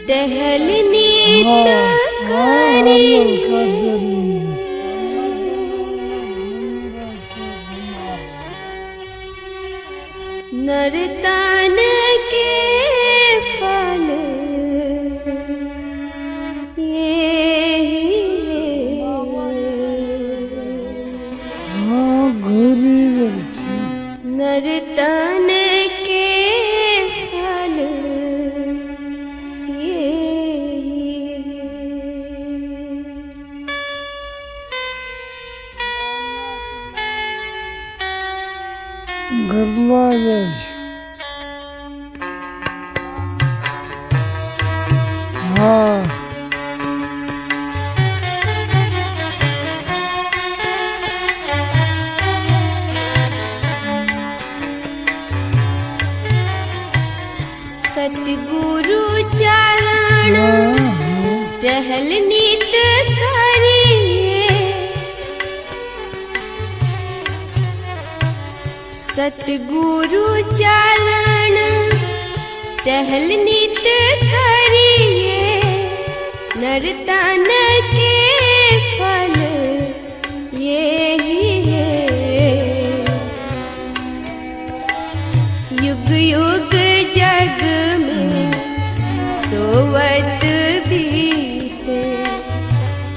टहलनी तकारी नरतन के फल नर्तन के फल गरबा हाँ सतगुरु चरण टहल नित करिए सतगुरु चरण टहल नित करिए नर्तन के फल ये ही है युग युग जग में सोवत बीते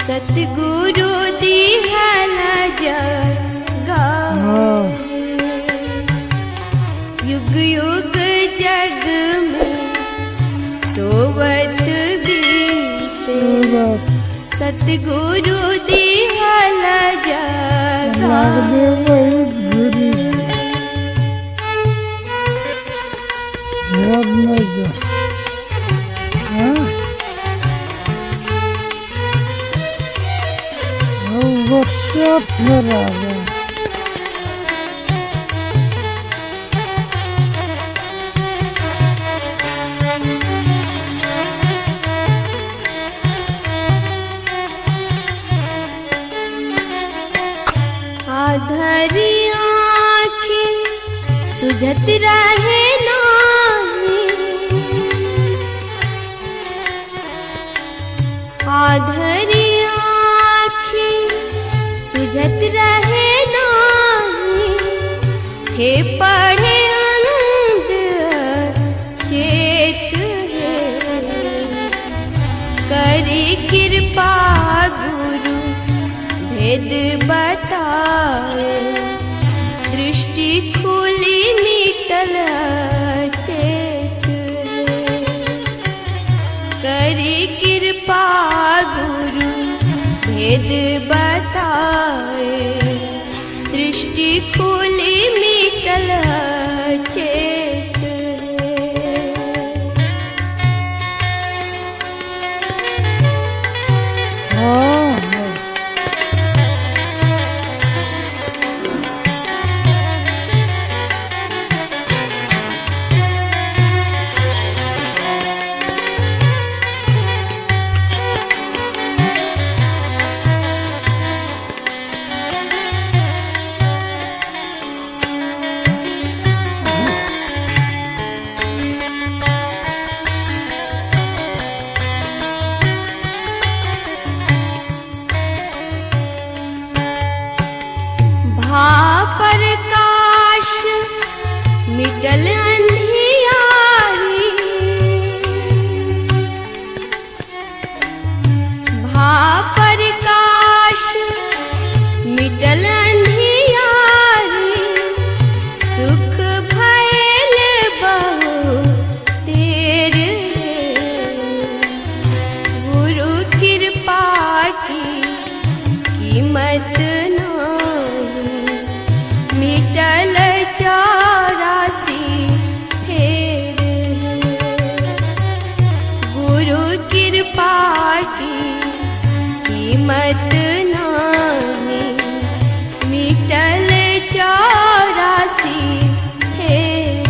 सतगुरु दिहला जगा युग युग जग में सोवत बीते सतगुरु दिहला जगा आधरी आँखें सुझत रहे नाही आधरी आँखें सुझत रहे नाही हे पढ़े आनंद चेत है करी कृपा गुरु भेद बताए दृष्टि खुली निकल चेत करी कृपा गुरु भेद बताए दृष्टि खुली निकल चेत प्रकाश मिटल अंधियारी भा प्रकाश मिटल अंधियारी सुख भयल बहु तेर गुरु कृपा की कीमत मिटल 84 फेर गुरु कृपा की कीमत नाही मिटल 84 फेर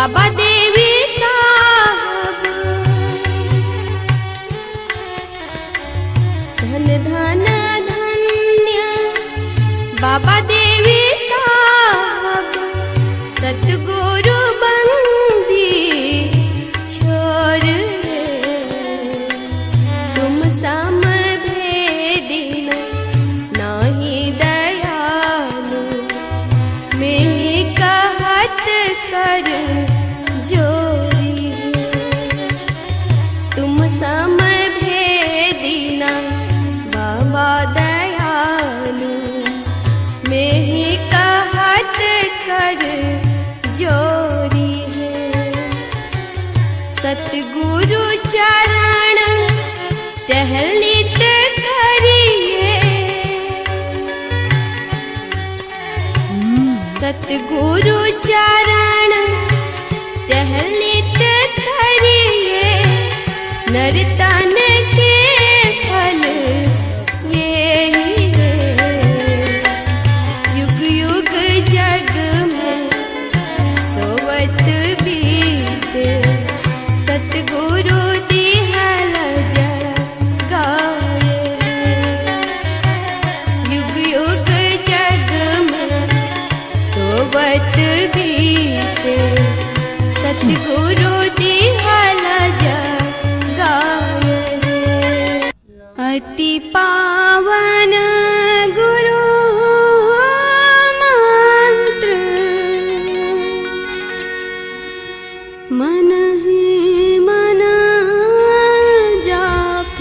बाबा देवी साहब धन धन धन्य बाबा देवी साहब सतगुरु बंदी छोर तुम सम भेदी नाही दयालु में कहत कर जोरी तुम सम भेदी ना बाबा दयालु में कहत कर जोरी है सतगुरु चरण टहलित करिए सतगुरु चरण टहलित करिए नर तन के फल ये युग युग जग में सोवत बीते सतगुरु दिहल जगाए युग युग जग में सोवत बीते सतगुरु दिहल जगाए अति पावन गुरु मंत्र मन ही मन जाप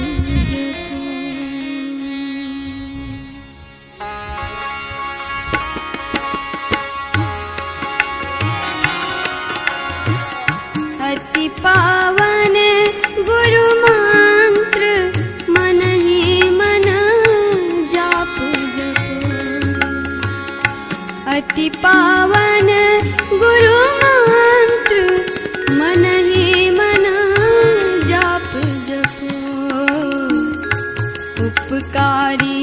अति पावन गुरु मंत्र मन ही मन जाप अति पावन गुरु मंत्र मन ही मन जाप जपो उपकारी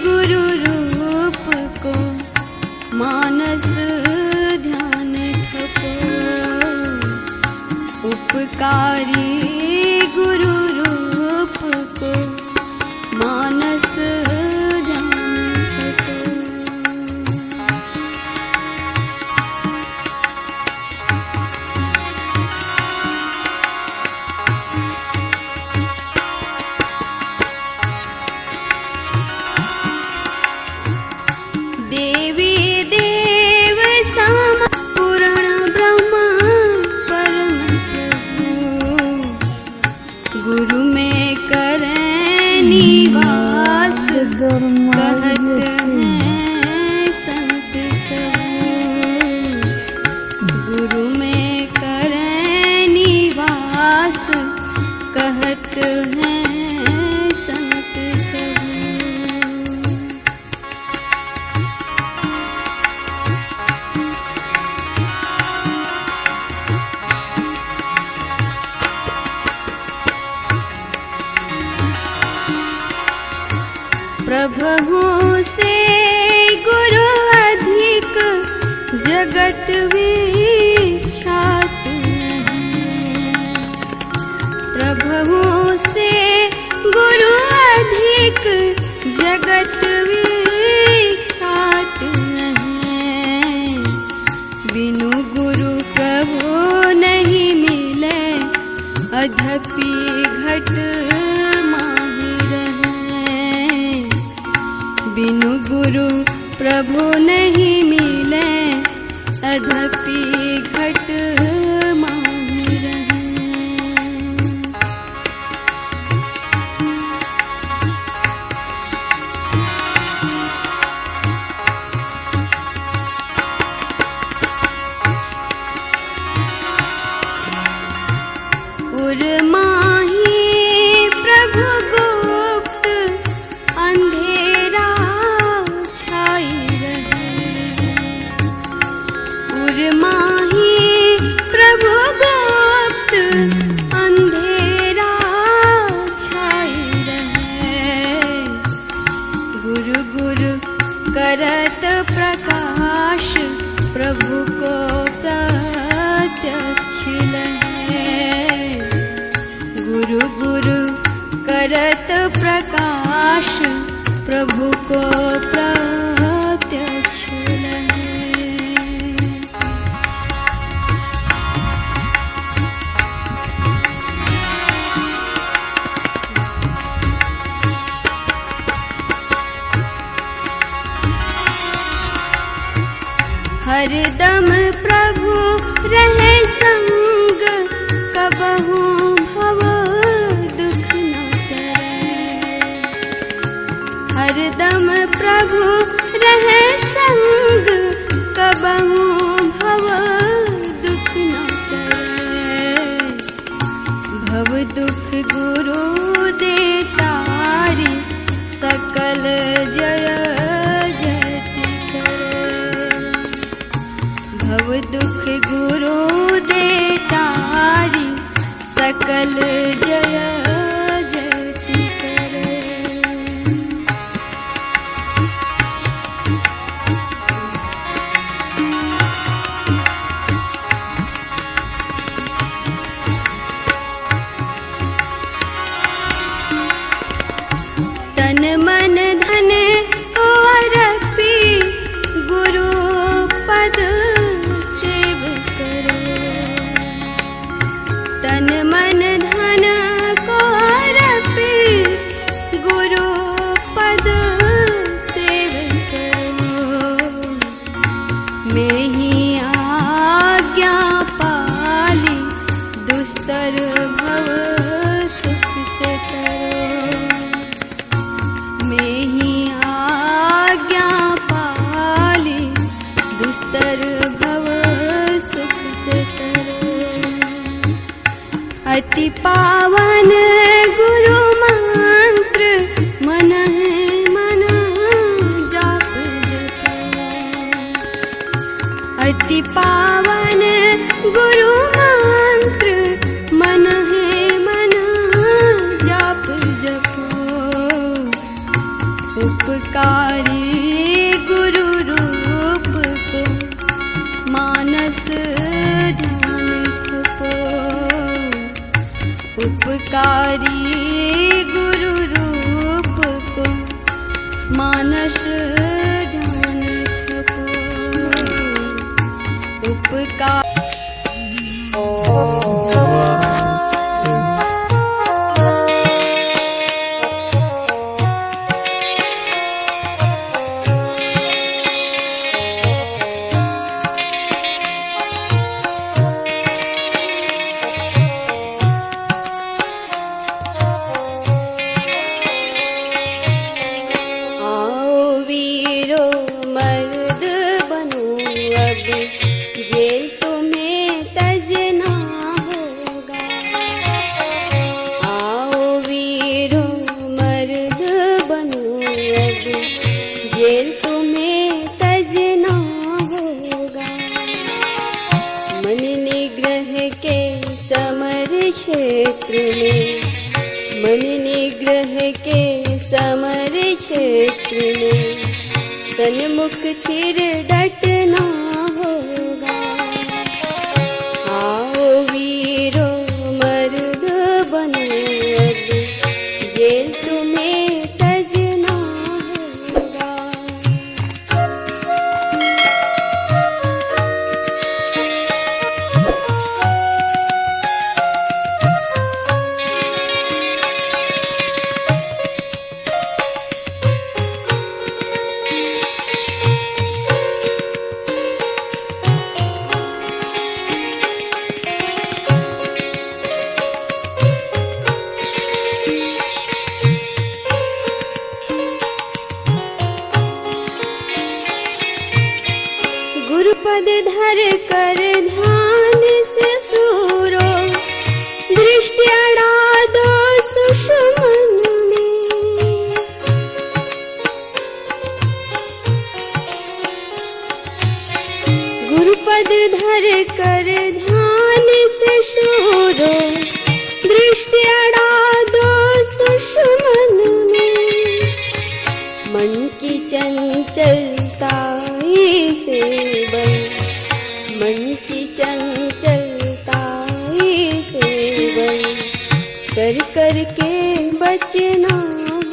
गुरु रूप को मानस ध्यान थको उपकारी गुरु रूप को मानस ध्यान थको देवी देव सम पूर्ण ब्रह्म परम प्रभु गुरु में करें निवास कहत हैं संत सब गुरु में करें निवास कहत हैं संत सब प्रभु से गुरु अधिक जगत विख्यात है प्रभु से गुरु अधिक जगत विख्यात है बिनु गुरु प्रभु नहीं मिले अधपि घट बिनु गुरु प्रभु नहीं मिले अधपि घट माही रहे उर माही प्रभु गुप्त अंधेरा छाई रहे उर माही प्रभु गुप्त अंधेरा छाई रहे गुरु गुरु करत प्रकाश प्रभु को प्रत्यक्ष प्रकाश प्रभु को प्रत्यक्ष लहे। हरदम प्रभु रहे संग, कबहू भव दुख न करे। हरदम प्रभु रहे संग, कबहू भव दुख न करे। भव दुख गुरु दे तारी, सकल जय जयति करे। भव दुख गुरु दे तारी, सकल जय जयति करे। तन मन धन को अर्पी, गुरु पद सेव करो। तन मन धन को अर्पी, गुरु पद सेव करो। मैं ही आज्ञा पाली, दुस्तर भव सुख से करो। मैं ही आज्ञा पाली, दुस्तर भव सुख से करो। अति पावन गुरु मंत्र, मन है मन जाप जपो। अति पावन गुरु मंत्र, मन है मन जाप जपो। उपकारी गुरु रूप को, मानस ध्यान खपो। उपकारी गुरु रूप को, मानस ध्यान खपो। उपकार जेल तुम्हें तजना होगा। मन निग्रह के समर क्षेत्र में, मन निग्रह के समर क्षेत्र में, सन्मुख थिर डटना होगा। आओ वीरो मर्द बनो अब, जेल तुम्हें तजना होगा। गुरुपद धर कर ध्यान से सूरो, दृष्टि अड़ा दो सुषमन में। गुरुपद धर कर ध्यान से सूरो, दृष्टि अड़ा दो सुषमन में। मन की चंचलता से बन, मन की चंचलता से बन, कर कर के बचना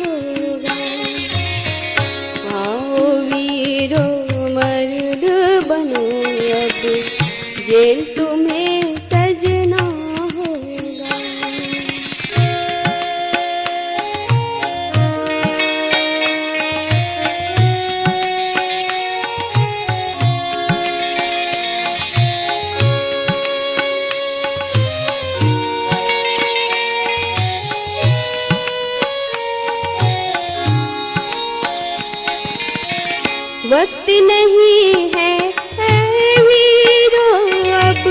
होगा। आओ वीरो मर्द बनो अब, जेल तुम्हें तजना होगा। वक्त नहीं है वीरो अब,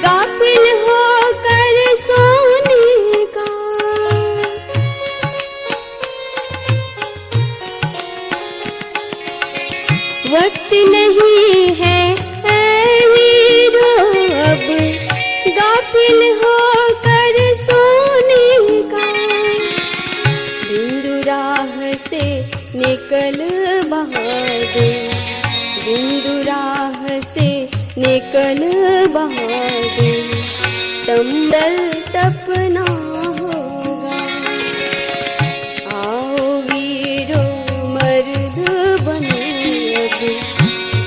गाफिल होकर सोने का। वक्त नहीं है वीरो अब, गाफिल होकर सोने का। बिंदु राह से निकल बहादुर, बिंदु राह से निकल बहादुर, संभल तपना होगा। आओ वीरो मर्द बनो अब,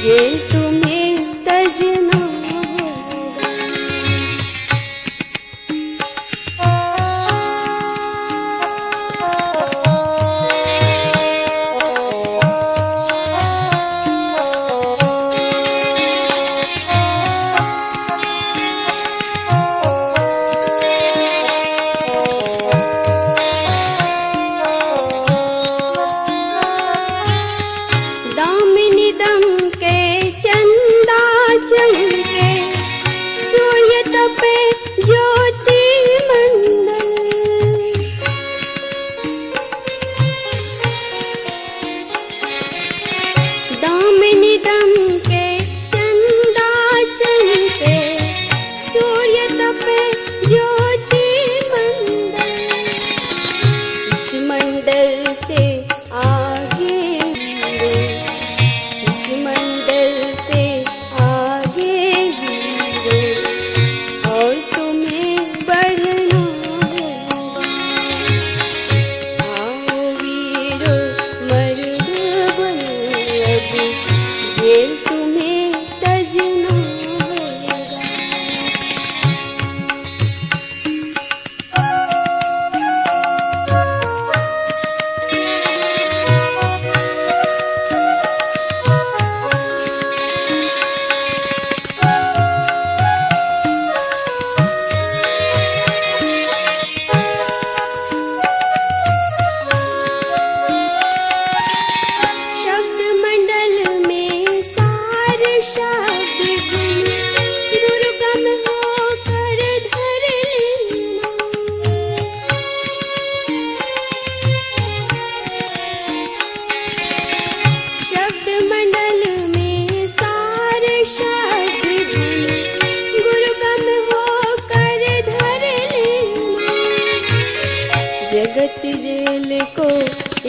जेल तुम्हें तजना होगा। दामिनी दम के चंदा चमके, सूर्य तपे ज्योति मंडल। दामिनी दम के चंदा चमके, सूर्य तपे ज्योति मंडल। इस मंडल से आगे मंडल से आगे हीरो, और तुम्हें बढ़ना होगा। आओ वीरो मर्द बनो अब, जेल तुम्हें तजना होगा। शब्द मंडल में सार शब्द गुण, दुर्गम होकर धर लेना। शब्द मंडल में सार शब्द गुण, दुर्गम होकर धर लेना। जगत जेल को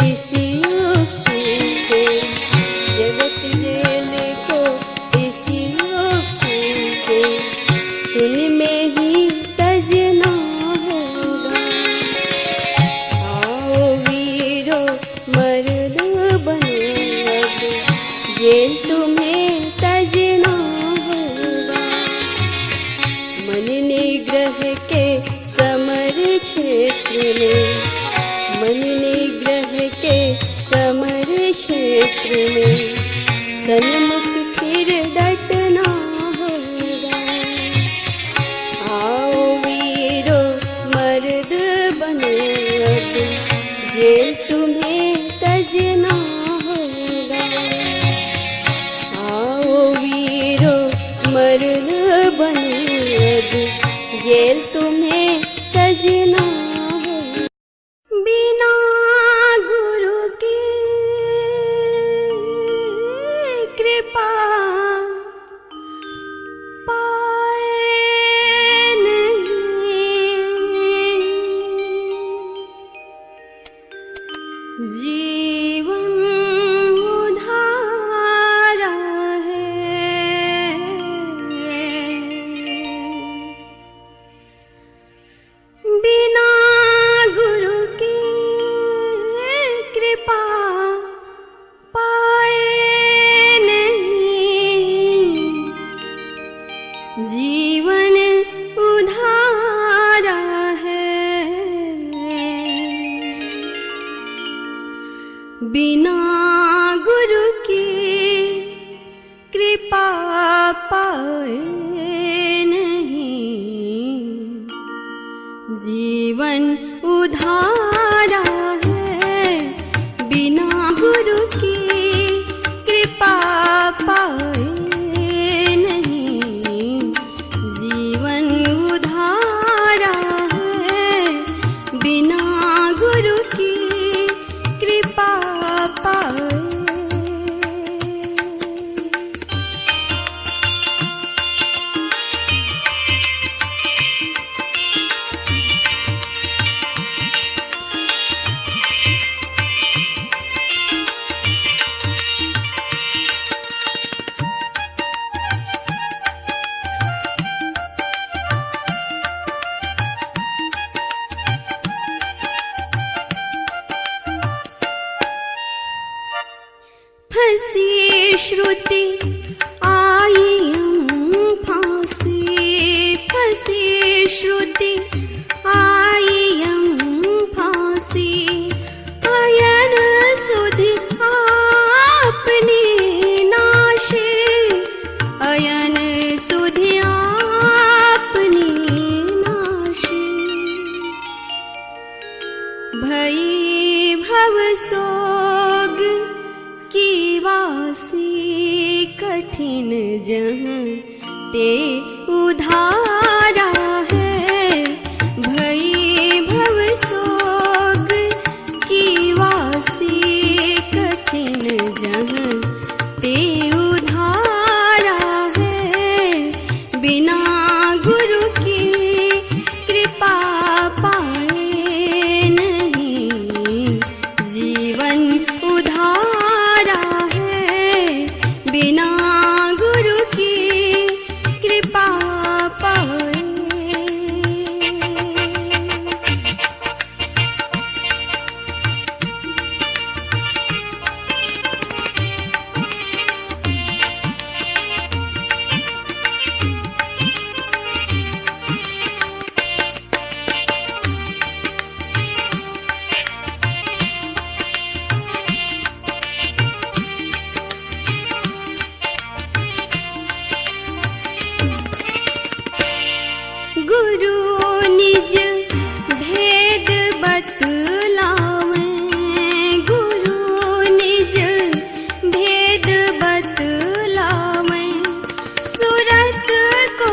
इसी युक्ति से, जगत जेल को इसी युक्ति से, सुन में ही तजना होगा। आओ वीरो मर्द बनो अब, जेल तुम्हें तजना होगा। मन निग्रह के समर क्षेत्र में, मन निग्रह के समर क्षेत्र में, सन्मुख फिर डटना होगा। आओ वीरो मर्द बनो अब, जेल तुम्हें तजना होगा। आओ वीरो मर्द बनो अब, जेल तुम्हें तजना होगा। बिना गुरु की कृपा बिना गुरु की कृपा पाए नहीं, जीवन उधारा है। बिना गुरु की कृपा पाए नहीं, जीवन उधारा है। बिना गुरु की कृपा पाए। फंसी श्रुति आई फांसी, फंसी श्रुति आई फांसी। अयन सुधि आपनी नाशे, अयन सुधि आपनी नाशे। भई भव सोग की वासी, कठिन जहाँ ते उधारा है। भई भव सोग की वासी, कठिन जहाँ ते उधारा है। बिना गुरु की कृपा पाए नहीं, जीवन उधारा है। बिना गुरु की कृपा पाए। गुरु निज भेद बतलावे, गुरु निज भेद बतलावे। सूरत को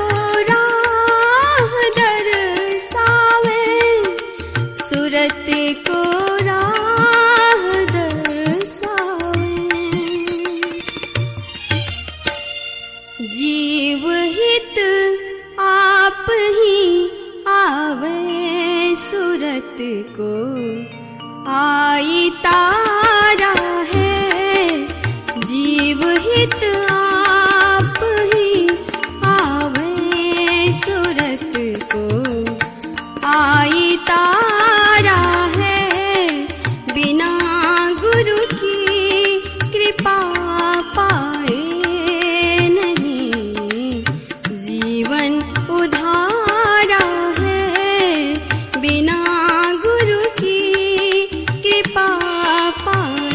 राह दर्शावे, सूरत को राह दर्शावे। जीव हित आप ही आवे, सूरत को आई तारा है। जीव हित आप ही आवे, सूरत को आई तारा है। बिना गुरु की कृपा पाए नहीं, जीवन उधारा है। बिना गुरु की कृपा पाए।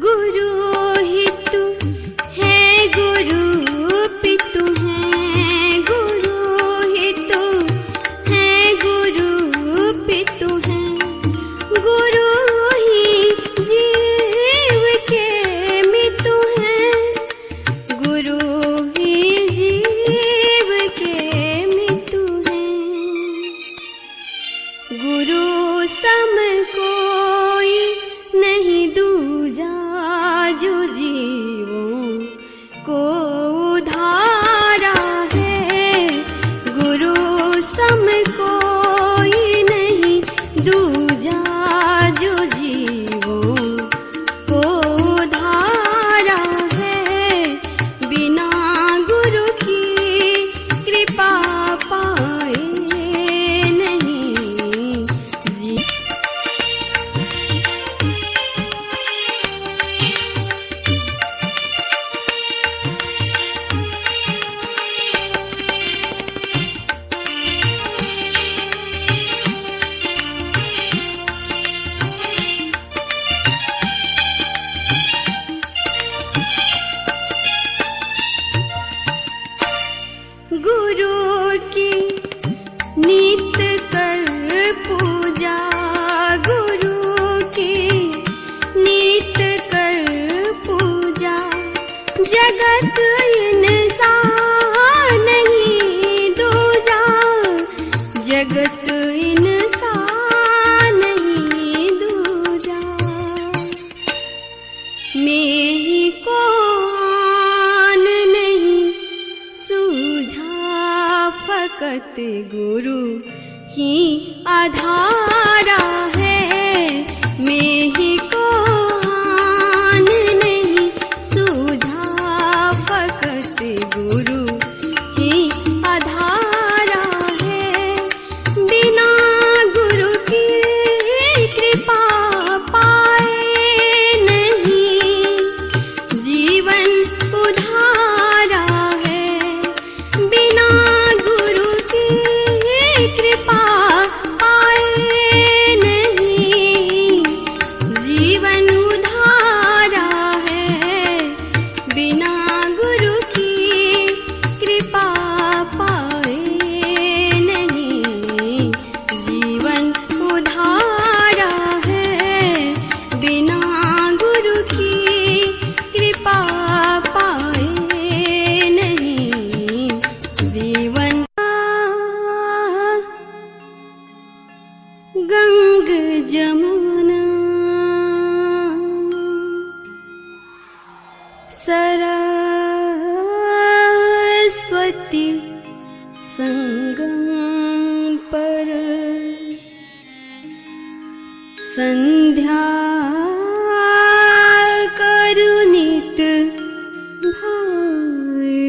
गुरु हितु है, गुरु पितु है। गुरु हितु है, गुरु पितु है। गुरु ही जीव के मितु है, गुरु ही जीव के मितु है। गुरु सम कोई नहीं दूजा, जो जीवों को उधारा है। गुरु सम कोई नहीं दूजा, जो जीवों को उधारा है। में ही को आन नहीं सूझा, फकत गुरु ही आधारा है। में ही को आन नहीं सूझा, फकत गुरु ही आधारा है। बिना गुरु की कृपा पाए नहीं जीवन उधारा है। बिना गुरु की कृपा पाए नहीं जीवन उधारा है। बिना गुरु की कृपा पाए नहीं जीवन उधारा है। बिना गुरु की कृपा पाए नहीं जीवन। गंग जमुना सरस्वती संगम पर संध्या करु नित भाए।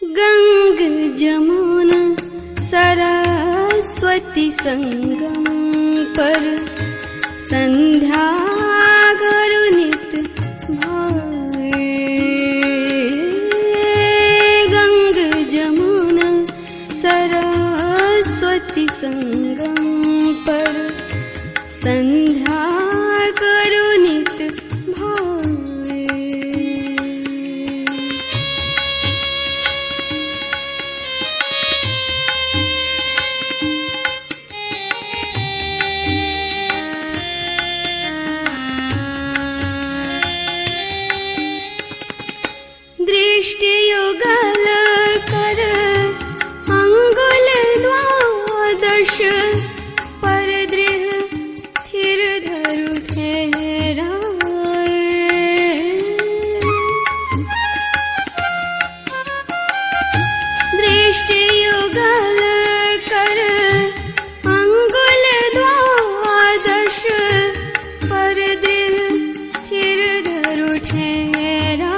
गंग जमुना सरस्वती संगम पर संध्या करु नित भाए। गंग जमुना सरस्वती संगम पर संध्या करु नित भाए। दृष्टि युगल कर अंगुल द्वादश, पर दृढ़ स्थिर धरु ठहराए। दृष्टि युगल कर अंगुल द्वादश, पर दृढ़ स्थिर धरु ठहराए।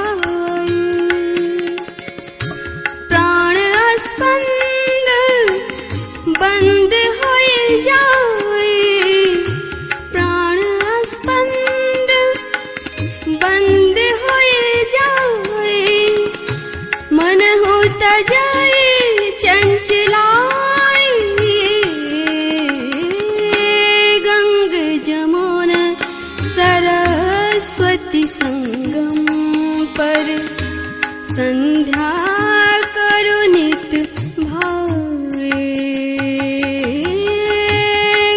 बंद होए जाए, प्राण स्पंद बंद होए जाए। मन होता जाए चंचलाए। गंग जमुना सरस्वती संगम पर संध्या करु नित भाए।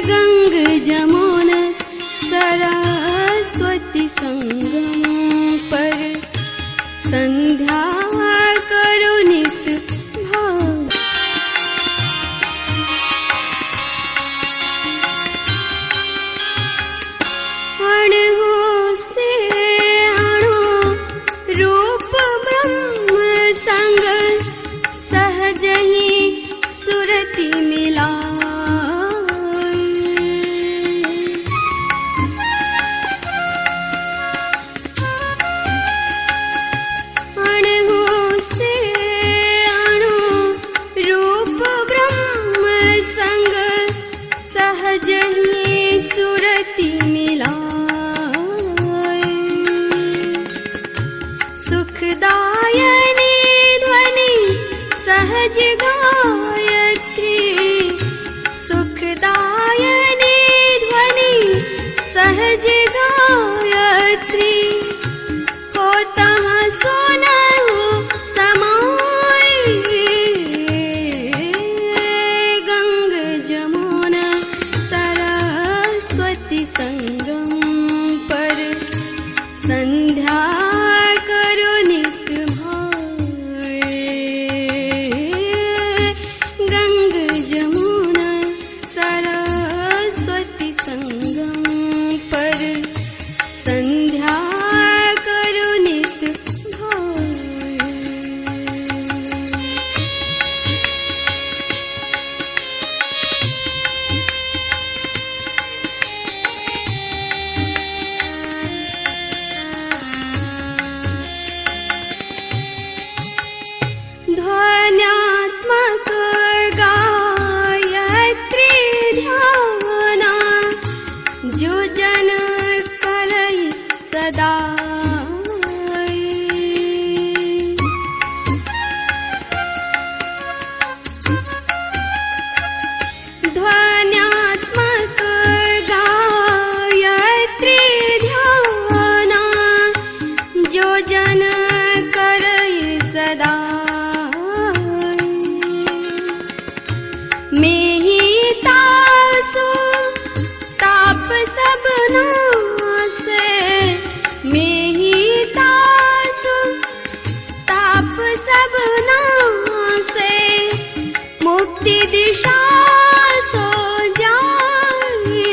गंग जमुना सरस्वती संगम पर संध्या करु नित भाए। अणु से अणु रूप ब्रह्म संग सहज ही सुरति मिलाए। अणु से अणु रूप ब्रह्म संग सहज ही सुरति मिलाए। सुखदायनी ध्वनि सहज गायत्री। सुखदायनी ध्वनि सहज गायत्री। होता सुनहु समाए। गंग जमुना सरस्वती ध्वन्यात्मक गायत्री ध्याना, जो जन करई सदा। मेहि तासु ताप सब नासे, मेहि तासु ताप सब नासे, मुक्ति दिशा सो जाए।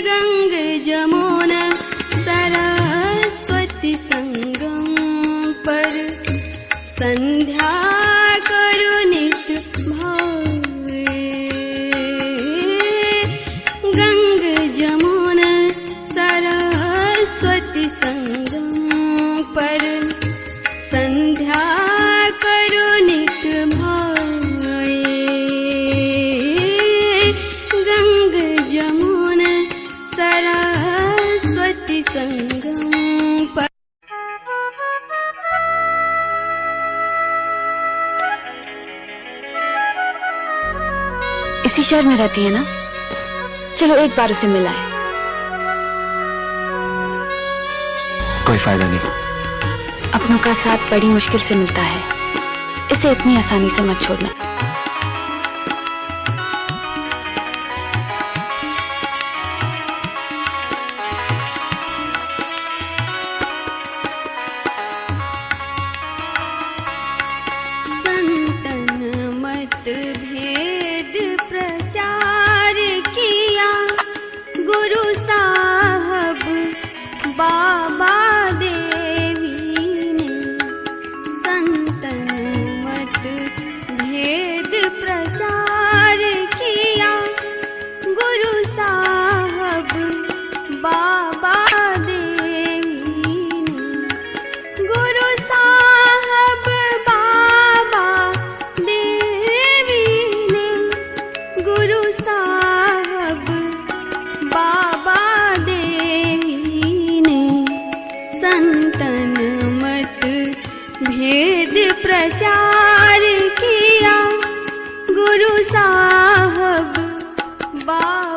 गंग जमुन सरस्वती संगम पर, संध्या करु नित भावे। गंग जमुन सरस्वती संगम पर, संध्या करु नित भावे। गंग जमुन सरस्वती संगम पर। इसी शहर में रहती है ना? चलो एक बार उसे मिलाए। कोई फायदा नहीं। अपनों का साथ बड़ी मुश्किल से मिलता है, इसे इतनी आसानी से मत छोड़ना। संतन मत भेद प्रचार किया, गुरु साहब बाबा देवी ने। संतन मत भेद प्रचार किया, गुरु साहब बाबा देवी ने। गुरु साहब बाबा देवी ने, गुरु साहब बाबा देवी ने। संतन मत भेद प्रचार किया, गुरु साहब बाबा